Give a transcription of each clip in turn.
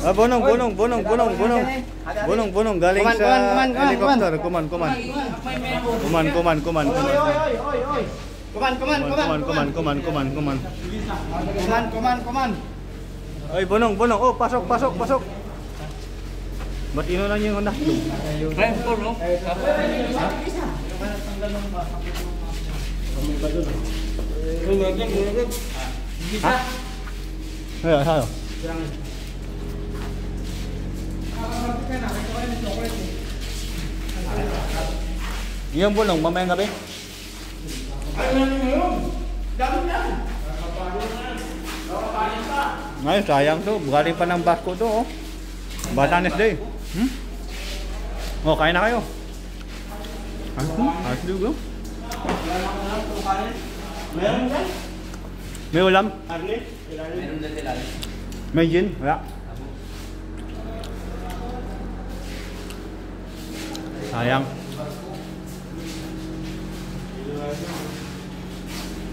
Ah, bunong. Bunong galing sa helicopter. Kuman. Kuman. Ay, bunong. Oh, pasok. Ba't inunan yung anak? Kaya po, no? Ha? Ayo. Yung bunong, mamayang gabi? Ay, sayang to. Galing pa ng Basco to, oh. Batanes Day. Oh, kain na kayo. Ayos dugo. May ulam? Meron na sila. May gin? Wala. Sayang.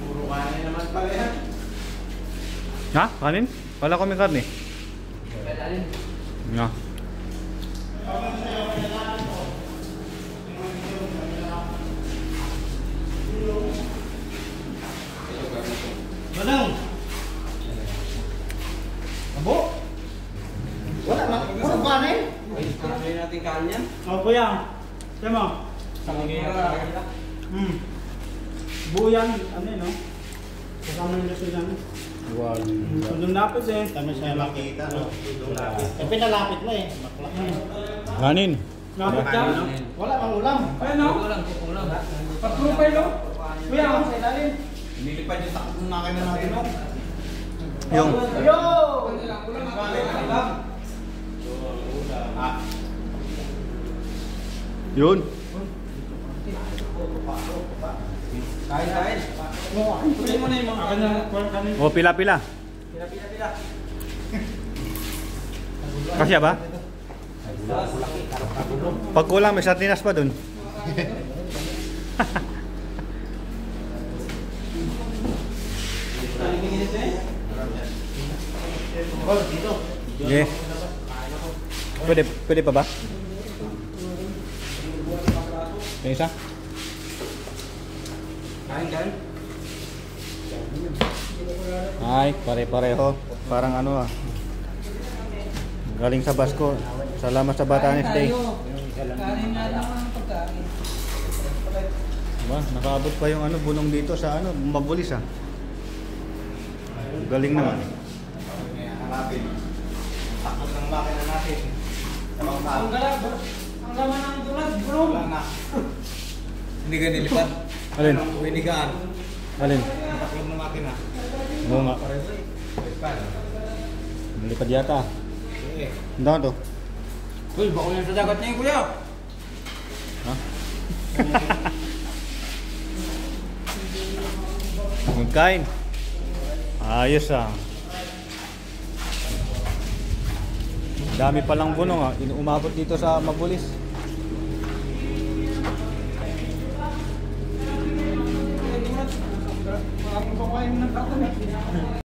Puro kanin naman pala yan. Ha? Kanin? Wala ko may karne. Kanin. Nga. Manang. Abo. Wala kanin. Kaya natin kanin yan. Oh, kuya. Tama. Buyan, ano yun, no? Kasama nila sila. Wow. Nung napit eh. Tama siya makita, no? Eh, pinalapit mo eh. Kanin. Napit ka? Wala mang ulam. Ay, no? Kulang. Patrupay, no? Kuya, ako sa ilalim. Nilipad yung takot ng makina natin, no? Yung. Yo! Yun. Kain. Tuloy mo na yung mga kanin. O, pila-pila. Pila. Kasya ba? Pag kulang, may sardinas pa dun. Okay. Pwede pa ba? Yung isa? Kain. Ay, pare-pareho. Parang ano ah. Galing sa Basco. Salamat sa Batanes Day. Kanin na lang ang pagkain. Diba? Nakaabot pa yung ano, bunong dito sa ano, Mabulis ah. Galing naman. Hanapin. Takot ng makina natin. Ang laman ng tulad, bro. Wala na. Hindi ka nilipad. Alin? Winigaan. Alin? Ang takot ng makina. Oo nga. Nalipad yata. Ang dami to. Uy, bako yan sa dagat niya yung kuya. Ha? Magkain. Ayos ah. Dami palang bunong ah. Umabot dito sa Mabulis. Ako pa kain ng takot.